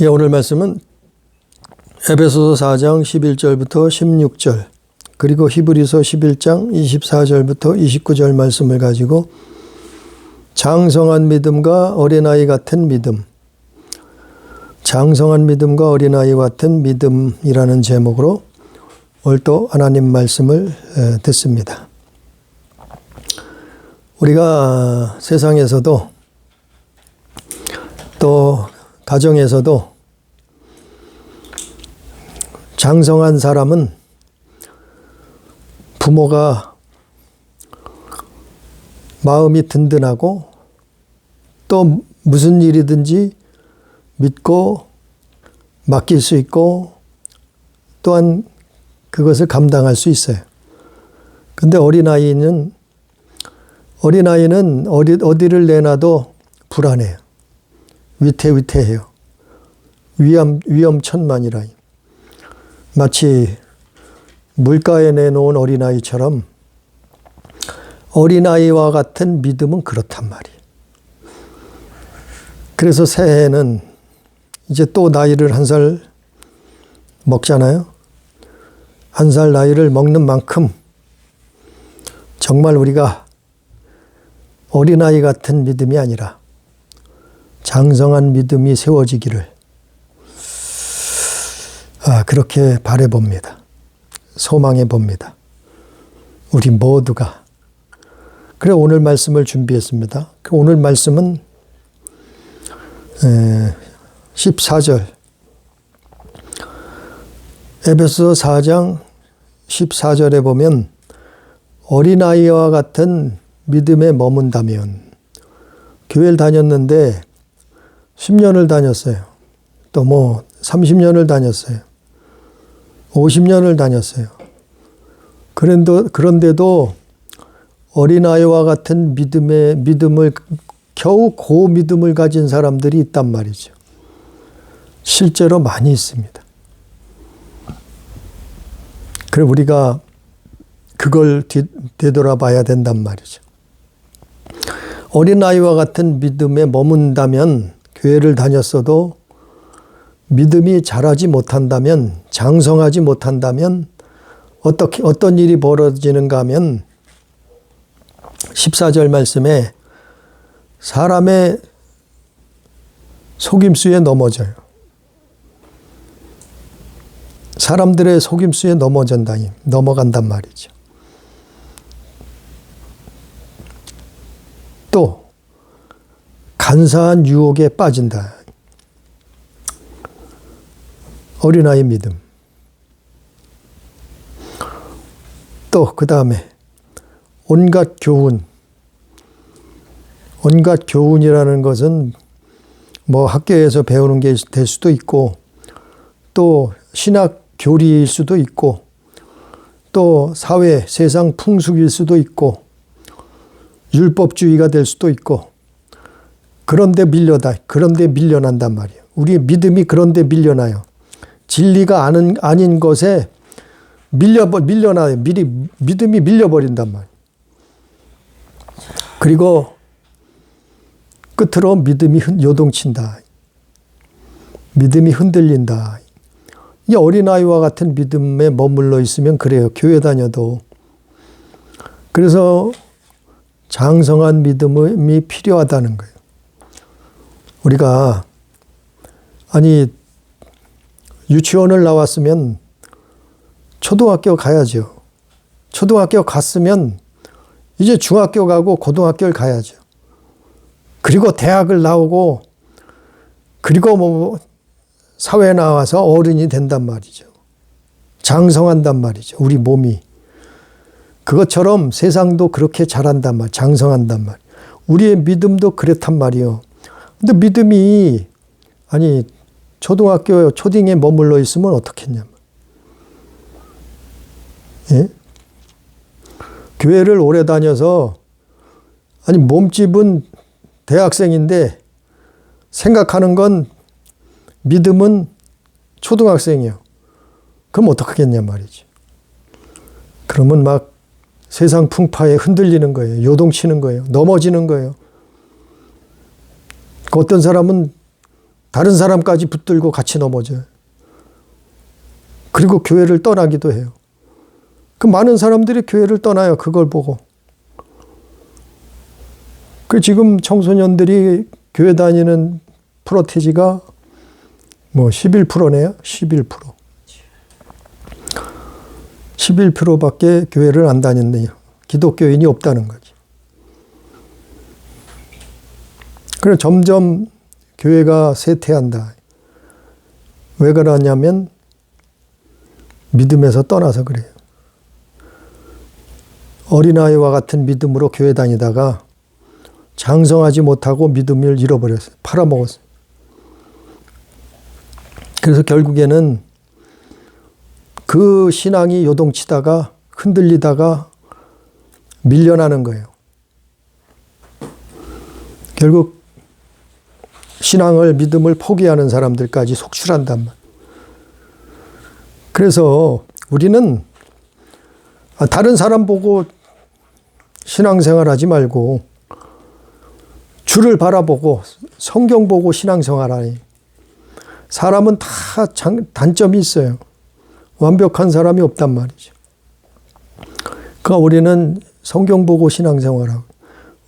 예, 오늘 말씀은 에베소서 4장 11절부터 16절 그리고 히브리서 11장 24절부터 29절 말씀을 가지고 장성한 믿음과 어린아이 같은 믿음, 장성한 믿음과 어린아이 같은 믿음이라는 제목으로 오늘 또 하나님 말씀을 듣습니다. 우리가 세상에서도 또 가정에서도 장성한 사람은 부모가 마음이 든든하고 또 무슨 일이든지 믿고 맡길 수 있고 또한 그것을 감당할 수 있어요. 근데 어린아이는 어디를 내놔도 불안해요. 위태위태해요. 위험천만이라. 마치 물가에 내놓은 어린아이처럼 어린아이와 같은 믿음은 그렇단 말이에요. 그래서 새해에는 이제 또 나이를 한 살 먹잖아요. 한 살 나이를 먹는 만큼 정말 우리가 어린아이 같은 믿음이 아니라 장성한 믿음이 세워지기를 그렇게 바라봅니다. 소망해 봅니다. 우리 모두가. 그래 오늘 말씀을 준비했습니다. 오늘 말씀은 14절 에베소서 4장 14절에 보면 어린아이와 같은 믿음에 머문다면 교회를 다녔는데 10년을 다녔어요. 또 30년을 다녔어요. 50년을 다녔어요. 그런데도 어린아이와 같은 믿음을 겨우 그 믿음을 가진 사람들이 있단 말이죠. 실제로 많이 있습니다. 그럼 우리가 그걸 되돌아봐야 된단 말이죠. 어린아이와 같은 믿음에 머문다면 교회를 다녔어도 믿음이 자라지 못한다면 장성하지 못한다면 어떤 일이 벌어지는가 하면 14절 말씀에 사람의 속임수에 넘어져요. 사람들의 속임수에 넘어간단 말이죠. 또 간사한 유혹에 빠진다. 어린아이 믿음. 또 그 다음에 온갖 교훈이라는 것은 학교에서 배우는 게 될 수도 있고 또 신학 교리일 수도 있고 또 사회 세상 풍습일 수도 있고 율법주의가 될 수도 있고 그런데 밀려난단 말이에요. 우리의 믿음이 그런데 밀려나요. 진리가 아닌 것에 밀려나요. 믿음이 밀려버린단 말이에요. 그리고 끝으로 믿음이 요동친다. 믿음이 흔들린다. 이 어린아이와 같은 믿음에 머물러 있으면 그래요. 교회 다녀도. 그래서 장성한 믿음이 필요하다는 거예요. 우리가 유치원을 나왔으면 초등학교 가야죠. 초등학교 갔으면 이제 중학교 가고 고등학교를 가야죠. 그리고 대학을 나오고 그리고 사회에 나와서 어른이 된단 말이죠. 장성한단 말이죠. 우리 몸이. 그것처럼 세상도 그렇게 자란단 말, 장성한단 말. 우리의 믿음도 그렇단 말이에요. 근데 믿음이 초등학교 초딩에 머물러 있으면 어떻겠냐. 예? 교회를 오래 다녀서 몸집은 대학생인데 생각하는 건 믿음은 초등학생이에요. 그럼 어떡하겠냐 말이죠. 그러면 막 세상 풍파에 흔들리는 거예요. 요동치는 거예요. 넘어지는 거예요. 어떤 사람은 다른 사람까지 붙들고 같이 넘어져요. 그리고 교회를 떠나기도 해요. 그 많은 사람들이 교회를 떠나요. 그걸 보고. 그 지금 청소년들이 교회 다니는 프로테지가 뭐 11%네요. 11%. 11%밖에 교회를 안 다녔네요. 기독교인이 없다는 거지. 그래 점점 교회가 쇠퇴한다. 왜 그러냐면 믿음에서 떠나서 그래요. 어린아이와 같은 믿음으로 교회 다니다가 장성하지 못하고 믿음을 잃어버렸어요. 팔아먹었어요. 그래서 결국에는 그 신앙이 요동치다가 흔들리다가 밀려나는 거예요. 결국 신앙을 믿음을 포기하는 사람들까지 속출한단 말이에요. 그래서 우리는 다른 사람 보고 신앙생활하지 말고 주를 바라보고 성경 보고 신앙생활하니. 사람은 다 단점이 있어요. 완벽한 사람이 없단 말이죠. 그러니까 우리는 성경 보고 신앙생활하고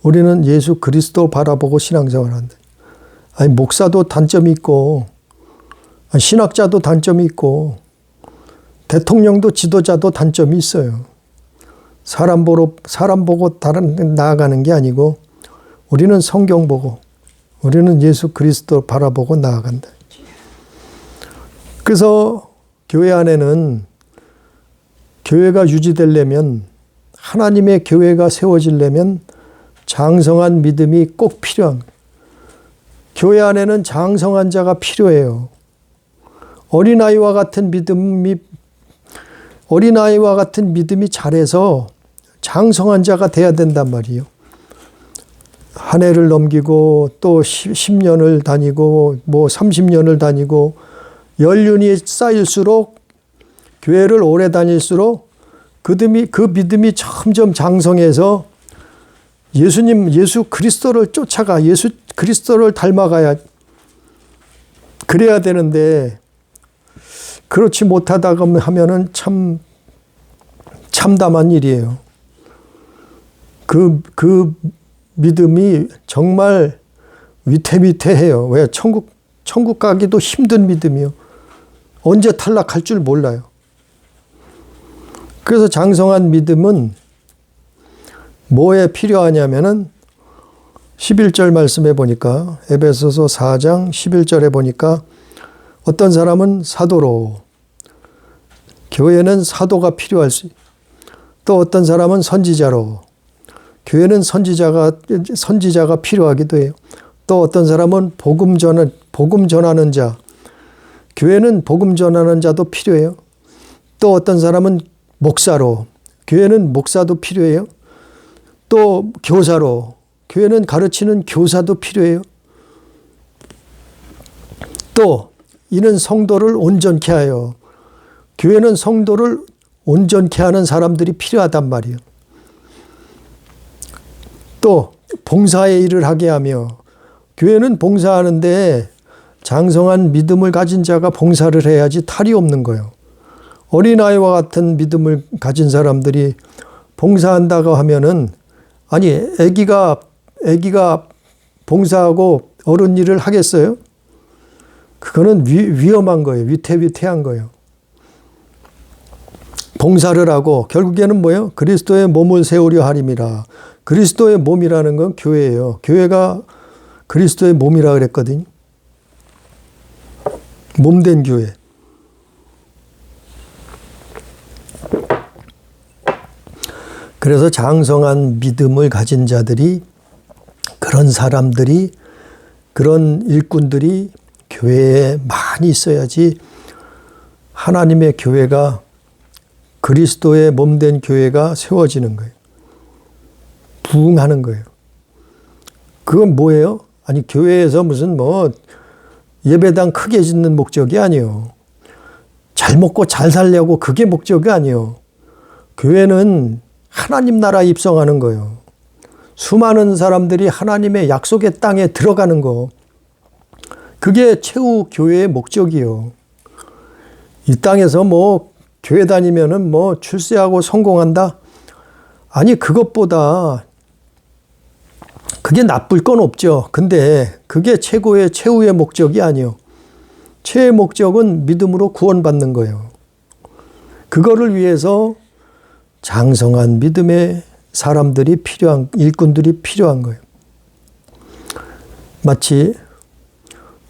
우리는 예수 그리스도 바라보고 신앙생활한다. 아니 목사도 단점이 있고 신학자도 단점이 있고 대통령도 지도자도 단점이 있어요. 사람 보고 다른 나아가는 게 아니고 우리는 성경 보고 우리는 예수 그리스도 바라보고 나아간다. 그래서 교회 안에는 교회가 유지되려면 하나님의 교회가 세워지려면 장성한 믿음이 꼭 필요한 거예요. 교회 안에는 장성한 자가 필요해요. 어린아이와 같은 믿음이 잘해서 장성한 자가 돼야 된단 말이에요. 한 해를 넘기고 또 10년을 다니고 뭐 30년을 다니고 연륜이 쌓일수록 교회를 오래 다닐수록 그 믿음이 점점 장성해서 예수 그리스도를 쫓아가 예수 그리스도를 닮아가야 그래야 되는데 그렇지 못하다가 하면은 참 참담한 일이에요. 그 믿음이 정말 위태위태해요. 왜? 천국 가기도 힘든 믿음이요. 언제 탈락할 줄 몰라요. 그래서 장성한 믿음은 뭐에 필요하냐면은 11절 말씀해 보니까 에베소서 4장 11절에 보니까 어떤 사람은 사도로 교회는 사도가 필요할 수 또 어떤 사람은 선지자로 교회는 선지자가 필요하기도 해요. 또 어떤 사람은 복음 전하는 자 교회는 복음 전하는 자도 필요해요. 또 어떤 사람은 목사로 교회는 목사도 필요해요. 또 교사로 교회는 가르치는 교사도 필요해요. 또 이는 성도를 온전케 하여 교회는 성도를 온전케 하는 사람들이 필요하단 말이에요. 또 봉사의 일을 하게 하며 교회는 봉사하는데 장성한 믿음을 가진 자가 봉사를 해야지 탈이 없는 거예요. 어린아이와 같은 믿음을 가진 사람들이 봉사한다고 하면은 아니 아기가 봉사하고 어른 일을 하겠어요? 그거는 위험한 거예요. 위태위태한 거예요. 봉사를 하고 결국에는 뭐예요? 그리스도의 몸을 세우려 하림이라. 그리스도의 몸이라는 건 교회예요. 교회가 그리스도의 몸이라 그랬거든요. 몸된 교회. 그래서 장성한 믿음을 가진 자들이 그런 사람들이 그런 일꾼들이 교회에 많이 있어야지 하나님의 교회가 그리스도의 몸된 교회가 세워지는 거예요. 부흥하는 거예요. 그건 뭐예요? 아니 교회에서 무슨 뭐 예배당 크게 짓는 목적이 아니에요. 잘 먹고 잘 살려고 그게 목적이 아니에요. 교회는 하나님 나라 입성하는 거예요. 수많은 사람들이 하나님의 약속의 땅에 들어가는 거. 그게 최후 교회의 목적이요. 이 땅에서 뭐 교회 다니면은 뭐 출세하고 성공한다? 아니, 그것보다 그게 나쁠 건 없죠. 근데 그게 최후의 목적이 아니요. 최후의 목적은 믿음으로 구원받는 거예요. 그거를 위해서 장성한 믿음의 사람들이 일꾼들이 필요한 거예요. 마치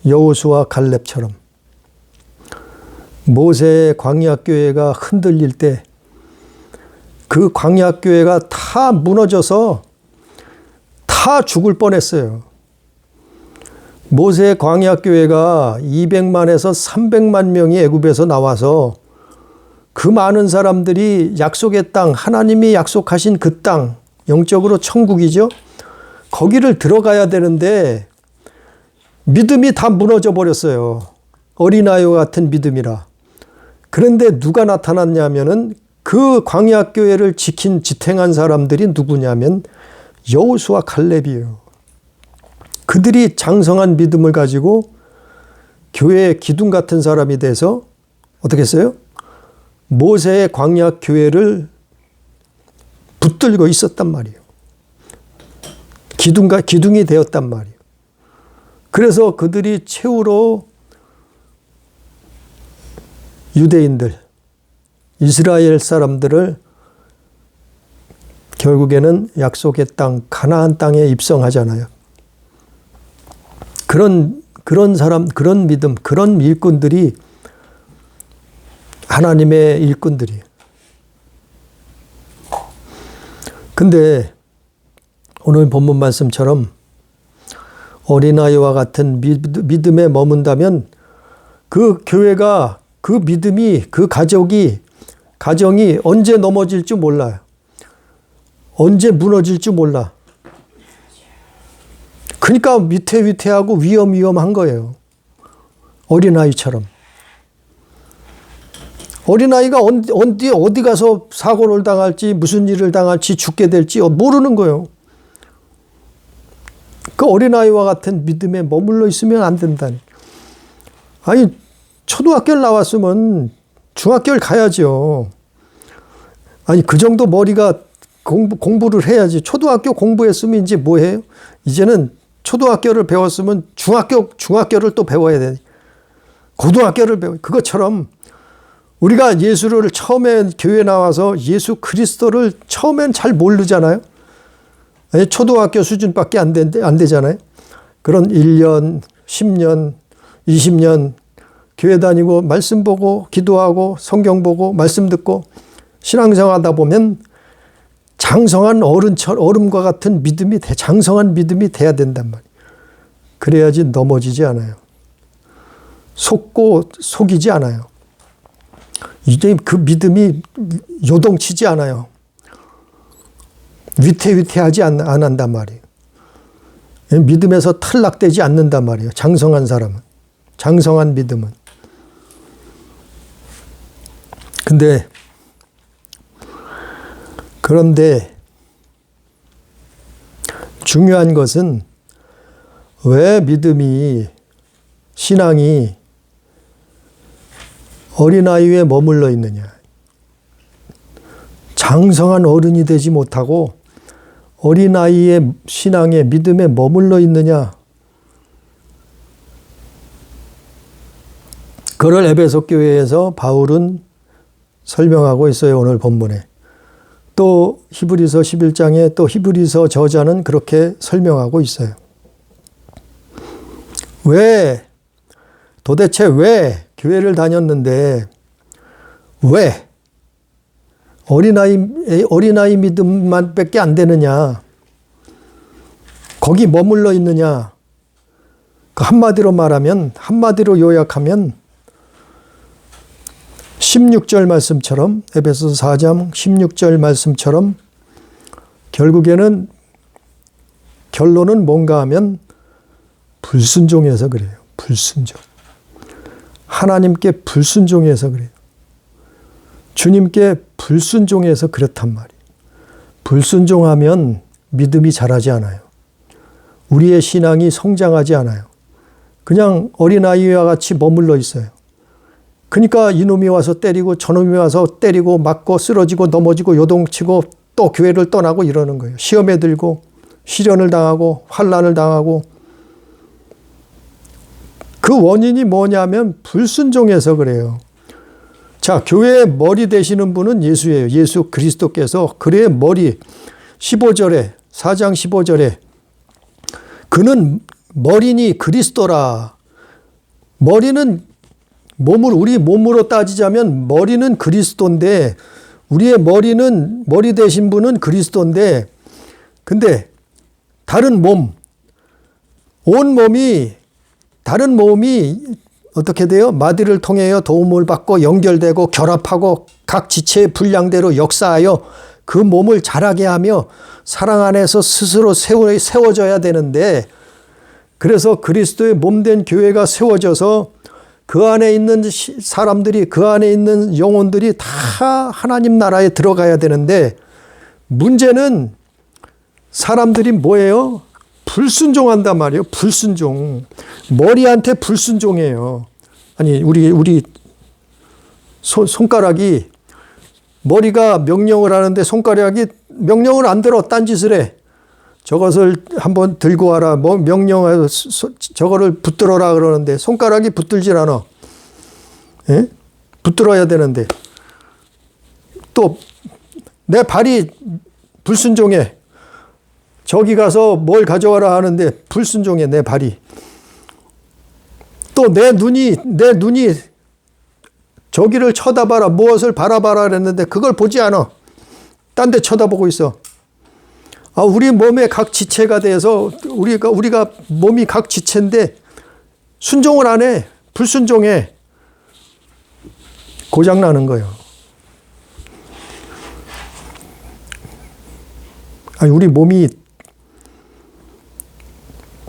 여호수아 갈렙처럼 모세의 광야교회가 흔들릴 때 그 광야교회가 다 무너져서 다 죽을 뻔했어요. 모세의 광야교회가 200만에서 300만 명이 애굽에서 나와서 그 많은 사람들이 약속의 땅, 하나님이 약속하신 그 땅, 영적으로 천국이죠. 거기를 들어가야 되는데 믿음이 다 무너져 버렸어요. 어린아이와 같은 믿음이라. 그런데 누가 나타났냐면은 그 광야교회를 지탱한 사람들이 누구냐면 여호수아 갈렙이에요. 그들이 장성한 믿음을 가지고 교회의 기둥 같은 사람이 돼서 어떻게 했어요? 모세의 광야교회를 붙들고 있었단 말이에요. 기둥이 되었단 말이에요. 그래서 그들이 최후로 유대인들, 이스라엘 사람들을 결국에는 약속의 땅, 가나안 땅에 입성하잖아요. 그런 사람, 그런 믿음, 그런 일꾼들이 하나님의 일꾼들이에요. 근데 오늘 본문 말씀처럼 어린아이와 같은 믿음에 머문다면 그 교회가, 그 믿음이, 그 가정이 언제 넘어질 줄 몰라요. 언제 무너질 줄 몰라. 그러니까 위태위태하고 위험한 거예요. 어린아이처럼. 어린아이가 어디 가서 사고를 당할지, 무슨 일을 당할지, 죽게 될지 모르는 거예요. 그 어린아이와 같은 믿음에 머물러 있으면 안 된다니. 아니, 초등학교를 나왔으면 중학교를 가야죠. 아니, 그 정도 머리가 공부를 해야지. 초등학교 공부했으면 이제 뭐 해요? 이제는 초등학교를 배웠으면 중학교를 또 배워야 돼. 고등학교를 배워. 그것처럼 우리가 예수를 처음에 교회 나와서 예수 그리스도를 처음엔 잘 모르잖아요. 초등학교 수준밖에 안 되잖아요. 그런 1년, 10년, 20년 교회 다니고 말씀 보고 기도하고 성경 보고 말씀 듣고 신앙생활 하다 보면 장성한 어른과 같은 믿음이 장성한 믿음이 돼야 된단 말이에요. 그래야지 넘어지지 않아요. 속이지 않아요. 이제 그 믿음이 요동치지 않아요. 위태위태하지 안 한단 말이에요. 믿음에서 탈락되지 않는단 말이에요. 장성한 사람은. 장성한 믿음은. 그런데 중요한 것은 왜 믿음이, 신앙이 어린아이에 머물러 있느냐. 장성한 어른이 되지 못하고 어린아이의 신앙에 믿음에 머물러 있느냐. 그걸 에베소 교회에서 바울은 설명하고 있어요. 오늘 본문에. 또 히브리서 11장에 또 히브리서 저자는 그렇게 설명하고 있어요. 도대체 왜 교회를 다녔는데 왜 어린아이 믿음만 밖에 안 되느냐? 거기 머물러 있느냐? 그 한마디로 요약하면 16절 말씀처럼, 에베소서 4장 16절 말씀처럼 결국에는 결론은 뭔가 하면 불순종해서 그래요. 불순종. 하나님께 불순종해서 그래요. 주님께 불순종해서 그렇단 말이에요. 불순종하면 믿음이 자라지 않아요. 우리의 신앙이 성장하지 않아요. 그냥 어린아이와 같이 머물러 있어요. 그러니까 이놈이 와서 때리고 저놈이 와서 때리고 맞고 쓰러지고 넘어지고 요동치고 또 교회를 떠나고 이러는 거예요. 시험에 들고 시련을 당하고 환난을 당하고. 그 원인이 뭐냐면 불순종해서 그래요. 자, 교회의 머리 되시는 분은 예수예요. 예수 그리스도께서 그의 머리 15절에 4장 15절에 그는 머리니 그리스도라. 머리는 우리 몸으로 따지자면 머리는 그리스도인데 우리의 머리 되신 분은 그리스도인데 근데 다른 다른 몸이 어떻게 돼요? 마디를 통하여 도움을 받고 연결되고 결합하고 각 지체의 분량대로 역사하여 그 몸을 자라게 하며 사랑 안에서 스스로 세워져야 되는데 그래서 그리스도의 몸된 교회가 세워져서 그 안에 있는 사람들이 그 안에 있는 영혼들이 다 하나님 나라에 들어가야 되는데 문제는 사람들이 뭐예요? 불순종한단 말이에요. 불순종. 머리한테 불순종해요. 아니 우리 손가락이 머리가 명령을 하는데 손가락이 명령을 안 들어. 딴짓을 해. 저것을 한번 들고 와라. 뭐 명령해서 저거를 붙들어라 그러는데 손가락이 붙들질 않아. 예? 붙들어야 되는데 또 내 발이 불순종해. 저기 가서 뭘 가져와라 하는데 불순종해. 내 발이. 또 내 눈이 저기를 쳐다봐라. 무엇을 바라봐라 그랬는데 그걸 보지 않아. 딴 데 쳐다보고 있어. 우리 몸의 각 지체가 돼서 우리가 몸이 각 지체인데 순종을 안 해. 불순종해. 고장 나는 거예요. 우리 몸이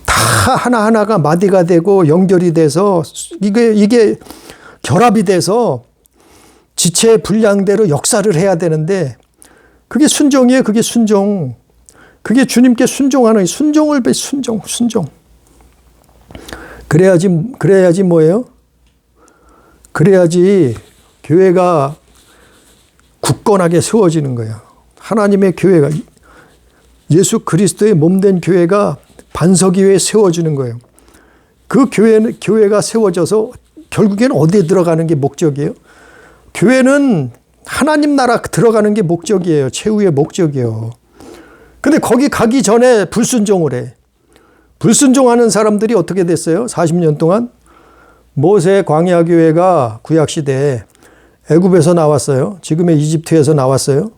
다 하나하나가 마디가 되고 연결이 돼서 이게 결합이 돼서 지체의 분량대로 역사를 해야 되는데 그게 순종이에요. 그게 순종. 그게 주님께 순종하는 순종. 그래야지 뭐예요? 그래야지 교회가 굳건하게 세워지는 거야. 하나님의 교회가 예수 그리스도의 몸된 교회가 반석 위에 세워주는 거예요. 그 교회가 세워져서 결국에는 어디에 들어가는 게 목적이에요? 교회는 하나님 나라 들어가는 게 목적이에요. 최후의 목적이에요. 근데 거기 가기 전에 불순종을 해. 불순종하는 사람들이 어떻게 됐어요? 40년 동안 모세 광야 교회가 구약 시대에 애굽에서 나왔어요. 지금의 이집트에서 나왔어요.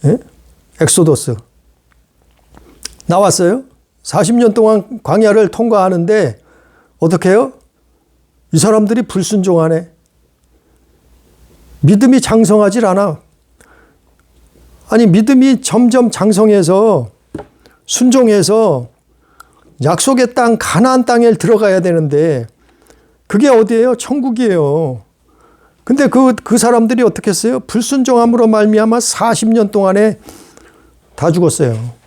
예? 엑소더스 나왔어요. 40년 동안 광야를 통과하는데 어떻게 해요? 이 사람들이 불순종하네. 믿음이 장성하질 않아. 아니 믿음이 점점 장성해서 순종해서 약속의 땅 가나안 땅에 들어가야 되는데 그게 어디예요? 천국이에요. 근데 그 사람들이 어떻게 했어요? 불순종함으로 말미암아 40년 동안에 다 죽었어요.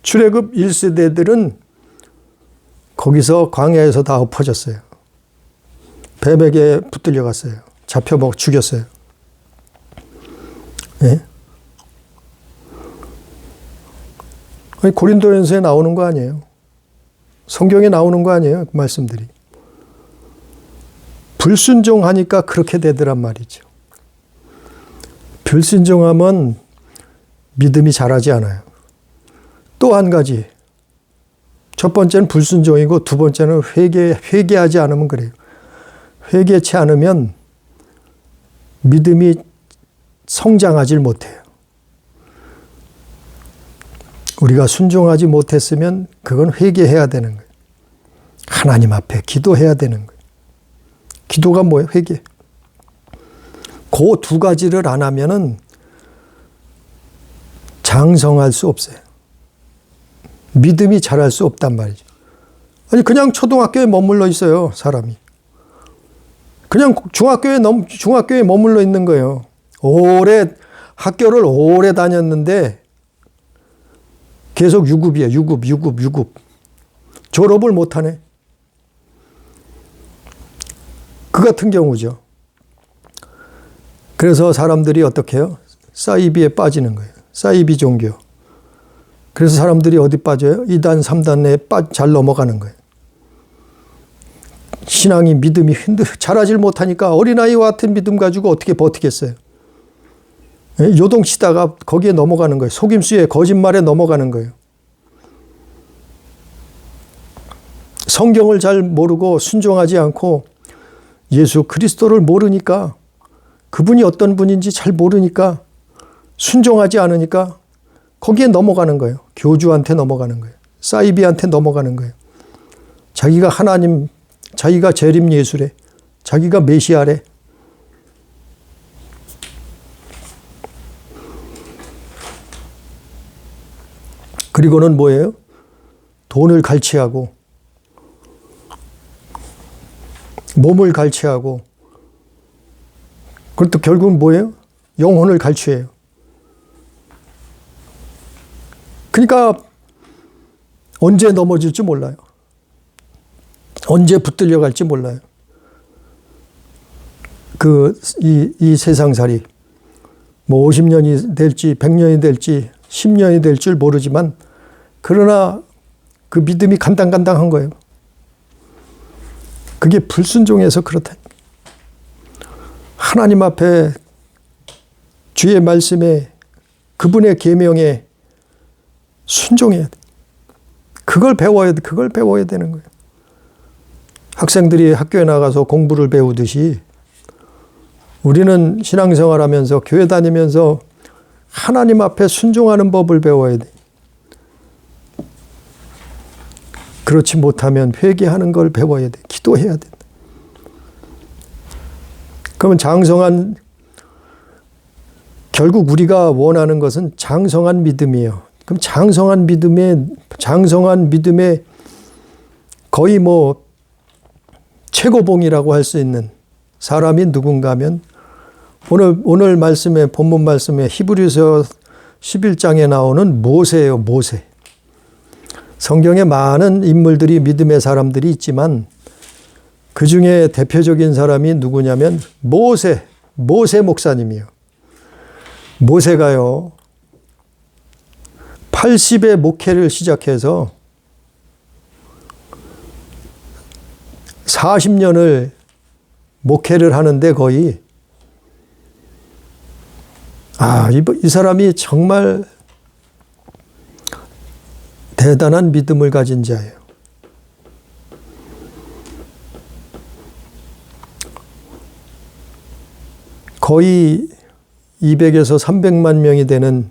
출애굽 1세대들은 거기서 광야에서 다 엎어졌어요. 뱀에게 붙들려 갔어요. 잡혀 죽였어요. 네? 고린도전서에 나오는 거 아니에요. 성경에 나오는 거 아니에요. 그 말씀들이. 불순종하니까 그렇게 되더란 말이죠. 불순종하면 믿음이 자라지 않아요. 또 한 가지. 첫 번째는 불순종이고 두 번째는 회개하지 않으면 그래요. 회개치 않으면 믿음이 성장하지 못해요. 우리가 순종하지 못했으면 그건 회개해야 되는 거예요. 하나님 앞에 기도해야 되는 거예요. 기도가 뭐예요? 회개. 그 두 가지를 안 하면은 장성할 수 없어요. 믿음이 자랄 수 없단 말이죠. 아니 그냥 초등학교에 머물러 있어요. 사람이. 그냥 중학교에 머물러 있는 거예요. 학교를 오래 다녔는데 계속 유급이에요. 유급. 졸업을 못하네. 그 같은 경우죠. 그래서 사람들이 어떻게 해요? 사이비에 빠지는 거예요. 사이비 종교. 그래서 사람들이 어디 빠져요? 2단, 3단에 잘 넘어가는 거예요. 신앙이 믿음이 자라질 못하니까 어린아이와 같은 믿음 가지고 어떻게 버티겠어요? 요동치다가 거기에 넘어가는 거예요. 속임수에 거짓말에 넘어가는 거예요. 성경을 잘 모르고 순종하지 않고 예수 그리스도를 모르니까, 그분이 어떤 분인지 잘 모르니까, 순종하지 않으니까 거기에 넘어가는 거예요. 교주한테 넘어가는 거예요. 사이비한테 넘어가는 거예요. 자기가 하나님, 자기가 재림 예수래, 자기가 메시아래. 그리고는 뭐예요? 돈을 갈취하고 몸을 갈취하고, 그것도 결국 뭐예요? 영혼을 갈취해요. 그러니까 언제 넘어질지 몰라요. 언제 붙들려 갈지 몰라요. 이 세상살이 뭐 50년이 될지 100년이 될지 10년이 될 줄 모르지만, 그러나 그 믿음이 간당간당한 거예요. 그게 불순종해서 그렇다. 하나님 앞에 주의 말씀에, 그분의 계명에 순종해야 돼. 그걸 배워야 돼. 그걸 배워야 되는 거예요. 학생들이 학교에 나가서 공부를 배우듯이 우리는 신앙생활하면서 교회 다니면서 하나님 앞에 순종하는 법을 배워야 돼. 그렇지 못하면 회개하는 걸 배워야 돼. 기도해야 돼. 그러면 결국 우리가 원하는 것은 장성한 믿음이에요. 그럼 장성한 믿음의 거의 뭐 최고봉이라고 할 수 있는 사람이 누군가 하면, 오늘 말씀에, 본문 말씀에 히브리서 11장에 나오는 모세예요. 모세. 성경에 많은 인물들이, 믿음의 사람들이 있지만 그 중에 대표적인 사람이 누구냐면 모세 목사님이요. 모세가요, 80의 목회를 시작해서 40년을 목회를 하는데 거의, 이 사람이 정말 대단한 믿음을 가진 자예요. 거의 200에서 300만 명이 되는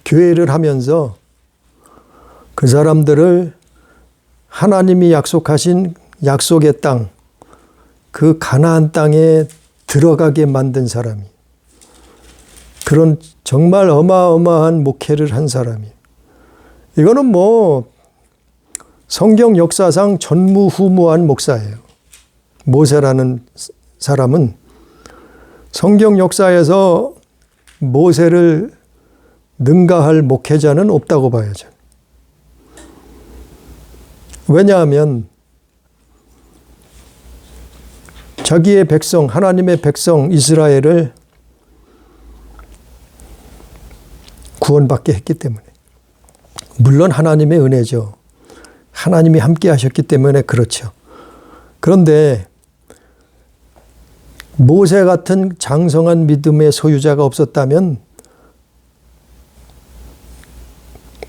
교회를 하면서 그 사람들을 하나님이 약속하신 약속의 땅, 그 가나안 땅에 들어가게 만든 사람이, 그런 정말 어마어마한 목회를 한 사람이, 이거는 뭐 성경 역사상 전무후무한 목사예요. 모세라는 사람은 성경 역사에서 모세를 능가할 목회자는 없다고 봐야죠. 왜냐하면 자기의 백성, 하나님의 백성 이스라엘을 구원받게 했기 때문에. 물론 하나님의 은혜죠. 하나님이 함께 하셨기 때문에 그렇죠. 그런데 모세 같은 장성한 믿음의 소유자가 없었다면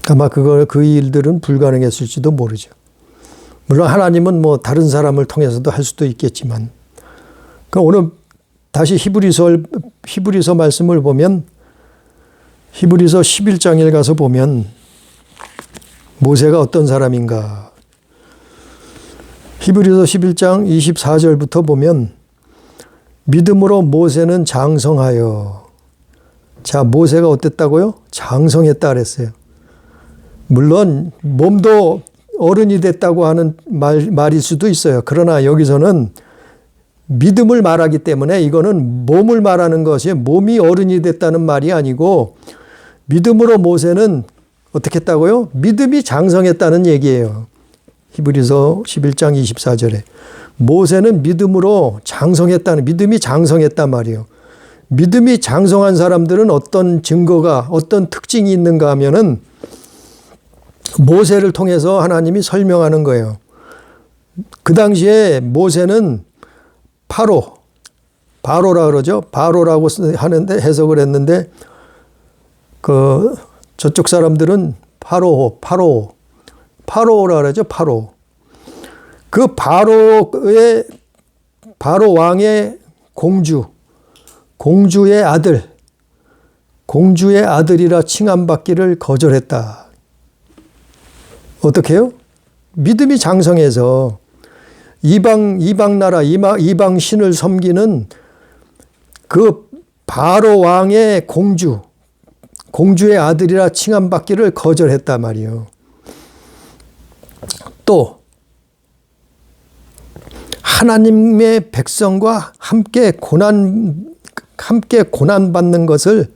아마 그 일들은 불가능했을지도 모르죠. 물론 하나님은 뭐 다른 사람을 통해서도 할 수도 있겠지만, 오늘 다시 히브리서 말씀을 보면, 히브리서 11장에 가서 보면 모세가 어떤 사람인가. 히브리서 11장 24절부터 보면, 믿음으로 모세는 장성하여. 자, 모세가 어땠다고요? 장성했다 그랬어요. 물론 몸도 어른이 됐다고 하는 말일 수도 있어요. 그러나 여기서는 믿음을 말하기 때문에 이거는 몸을 말하는 것이, 몸이 어른이 됐다는 말이 아니고, 믿음으로 모세는 어떻게 했다고요? 믿음이 장성했다는 얘기예요. 히브리서 11장 24절에 모세는 믿음으로 장성했다는, 믿음이 장성했단 말이에요. 믿음이 장성한 사람들은 어떤 증거가, 어떤 특징이 있는가 하면은 모세를 통해서 하나님이 설명하는 거예요. 그 당시에 모세는 바로라 그러죠. 바로라고 하는데 해석을 했는데 저쪽 사람들은 파로라 그러죠. 그 바로 왕의 공주의 아들이라 칭함받기를 거절했다. 어떻게 해요? 믿음이 장성해서 이방 나라, 이방 신을 섬기는 그 바로 왕의 공주의 아들이라 칭함받기를 거절했단 말이에요. 또 하나님의 백성과 함께 고난받는 것을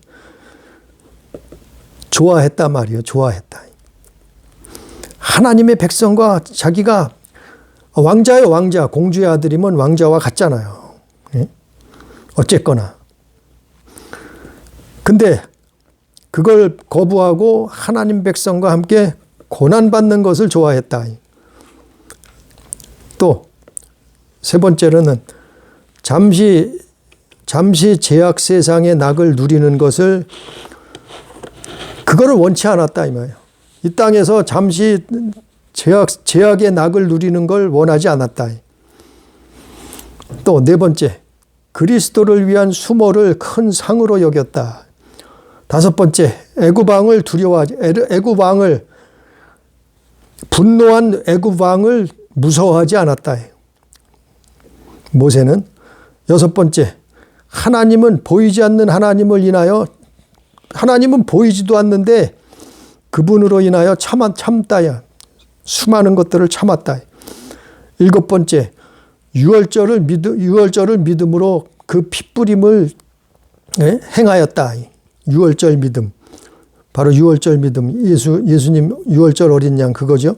좋아했단 말이에요. 좋아했다. 하나님의 백성과 자기가 왕자예요. 왕자. 공주의 아들이면 왕자와 같잖아요. 어쨌거나. 근데 그걸 거부하고 하나님 백성과 함께 고난받는 것을 좋아했다. 또 세 번째로는 잠시 죄악 세상의 낙을 누리는 것을 그거를 원치 않았다 이 말이에요. 이 땅에서 잠시 죄악의 낙을 누리는 걸 원하지 않았다. 또 네 번째, 그리스도를 위한 수모를 큰 상으로 여겼다. 다섯 번째, 분노한 애굽 왕을 무서워하지 않았다. 모세는. 여섯 번째, 하나님은 보이지 않는 하나님을 인하여, 하나님은 보이지도 않는데 그분으로 인하여 참다야. 수많은 것들을 참았다. 일곱 번째, 유월절을 믿음으로 그 핏부림을 행하였다. 유월절 믿음. 바로 유월절 믿음. 예수님 유월절 어린 양 그거죠.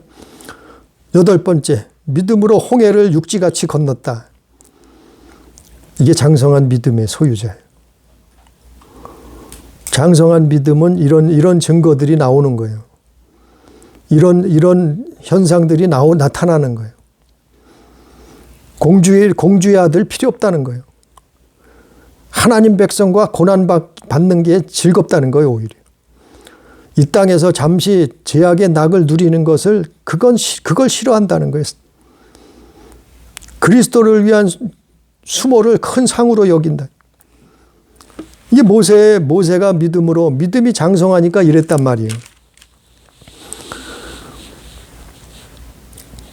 여덟 번째, 믿음으로 홍해를 육지같이 건넜다. 이게 장성한 믿음의 소유자예요. 장성한 믿음은 이런 증거들이 나오는 거예요. 이런 현상들이 나타나는 거예요. 공주의 아들 필요 없다는 거예요. 하나님 백성과 고난받는 게 즐겁다는 거예요, 오히려. 이 땅에서 잠시 죄악의 낙을 누리는 것을 그걸 싫어한다는 거예요. 그리스도를 위한 수모를 큰 상으로 여긴다. 이게 모세가 믿음이 장성하니까 이랬단 말이에요.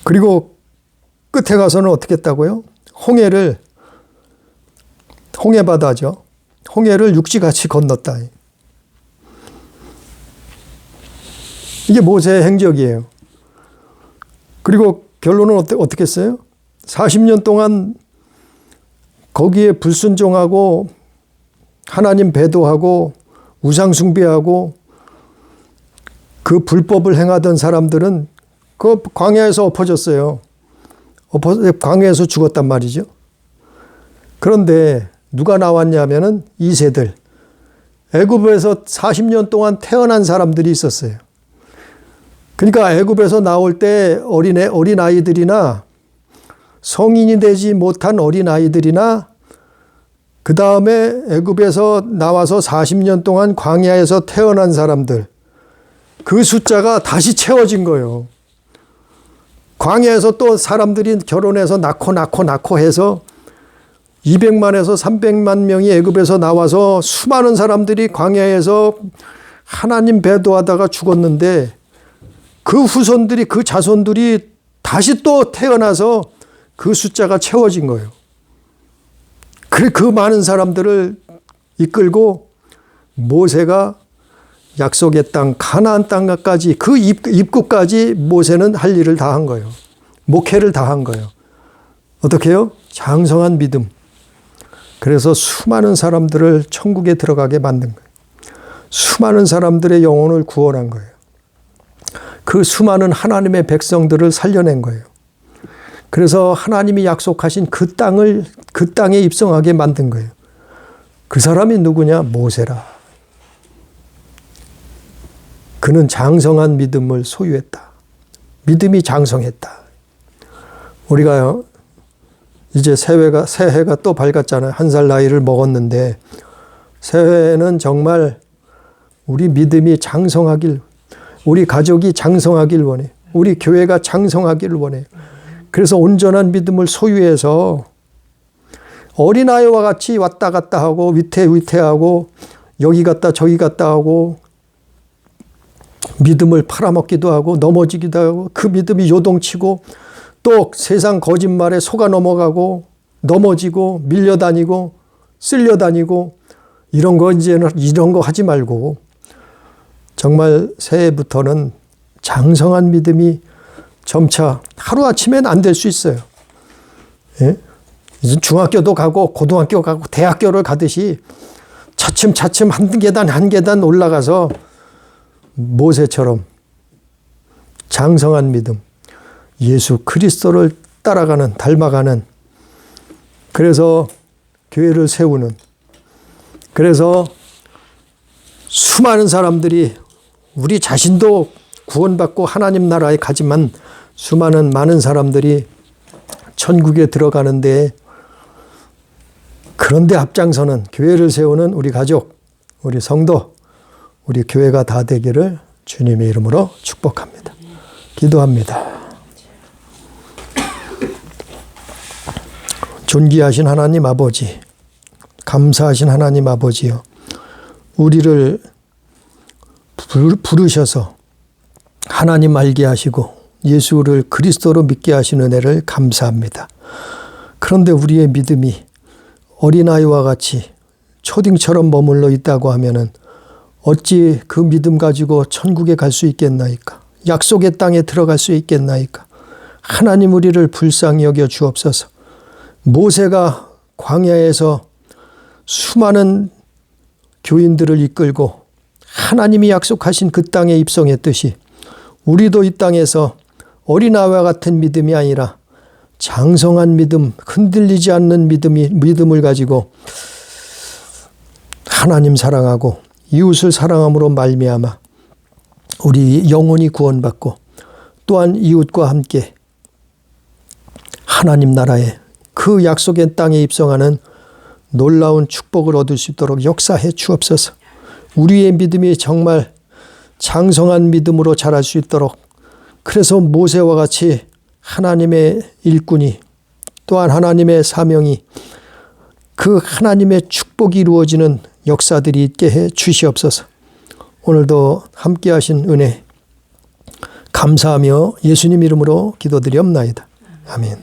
그리고 끝에 가서는 어떻게 했다고요? 홍해바다죠. 홍해를 육지같이 건넜다. 이게 모세의 행적이에요. 그리고 결론은 어떻게 했어요? 40년 동안 거기에 불순종하고 하나님 배도하고 우상숭배하고 그 불법을 행하던 사람들은 그 광야에서 엎어졌어요. 광야에서 죽었단 말이죠. 그런데 누가 나왔냐면은 이세들. 애굽에서 40년 동안 태어난 사람들이 있었어요. 그러니까 애굽에서 나올 때 어린아이들이나 성인이 되지 못한 어린아이들이나 그 다음에 애굽에서 나와서 40년 동안 광야에서 태어난 사람들, 그 숫자가 다시 채워진 거예요. 광야에서 또 사람들이 결혼해서 낳고 해서 200만에서 300만 명이 애굽에서 나와서 수많은 사람들이 광야에서 하나님 배도하다가 죽었는데 그 후손들이, 그 자손들이 다시 또 태어나서 그 숫자가 채워진 거예요. 그래, 그 많은 사람들을 이끌고 모세가 약속의 땅, 가나안 땅까지, 그 입구까지 모세는 할 일을 다 한 거예요. 목회를 다 한 거예요. 어떻게 해요? 장성한 믿음. 그래서 수많은 사람들을 천국에 들어가게 만든 거예요. 수많은 사람들의 영혼을 구원한 거예요. 그 수많은 하나님의 백성들을 살려낸 거예요. 그래서 하나님이 약속하신 그 땅에 입성하게 만든 거예요. 그 사람이 누구냐? 모세라. 그는 장성한 믿음을 소유했다. 믿음이 장성했다. 우리가요, 이제 새해가 또 밝았잖아요. 1살 나이를 먹었는데, 새해는 정말 우리 믿음이 장성하길, 우리 가족이 장성하길 원해. 우리 교회가 장성하기를 원해. 그래서 온전한 믿음을 소유해서 어린아이와 같이 왔다 갔다 하고 위태위태하고 여기 갔다 저기 갔다 하고 믿음을 팔아먹기도 하고 넘어지기도 하고 그 믿음이 요동치고 또 세상 거짓말에 속아 넘어가고 넘어지고 밀려다니고 쓸려다니고 이런 거 이제는 이런 거 하지 말고 정말 새해부터는 장성한 믿음이 점차 하루아침엔 안 될 수 있어요. 예? 이제 중학교도 가고 고등학교 가고 대학교를 가듯이 차츰차츰 한 계단 한 계단 올라가서 모세처럼 장성한 믿음, 예수 그리스도를 따라가는, 닮아가는, 그래서 교회를 세우는, 그래서 수많은 사람들이 우리 자신도 구원받고 하나님 나라에 가지만 수많은 많은 사람들이 천국에 들어가는데 그런데 앞장서는 교회를 세우는 우리 가족, 우리 성도, 우리 교회가 다 되기를 주님의 이름으로 축복합니다. 기도합니다. 존귀하신 하나님 아버지, 감사하신 하나님 아버지요, 우리를 부르셔서 하나님 알게 하시고 예수를 그리스도로 믿게 하신 은혜를 감사합니다. 그런데 우리의 믿음이 어린아이와 같이 초딩처럼 머물러 있다고 하면은 어찌 그 믿음 가지고 천국에 갈 수 있겠나이까? 약속의 땅에 들어갈 수 있겠나이까? 하나님 우리를 불쌍히 여겨 주옵소서. 모세가 광야에서 수많은 교인들을 이끌고 하나님이 약속하신 그 땅에 입성했듯이 우리도 이 땅에서 어린아이와 같은 믿음이 아니라 장성한 믿음, 흔들리지 않는 믿음을 가지고 하나님 사랑하고 이웃을 사랑함으로 말미암아 우리 영혼이 구원받고 또한 이웃과 함께 하나님 나라에 그 약속의 땅에 입성하는 놀라운 축복을 얻을 수 있도록 역사해 주옵소서. 우리의 믿음이 정말 장성한 믿음으로 자랄 수 있도록, 그래서 모세와 같이 하나님의 일꾼이 또한 하나님의 사명이 그 하나님의 축복이 이루어지는 역사들이 있게 해 주시옵소서. 오늘도 함께 하신 은혜 감사하며 예수님 이름으로 기도드리옵나이다. 아멘.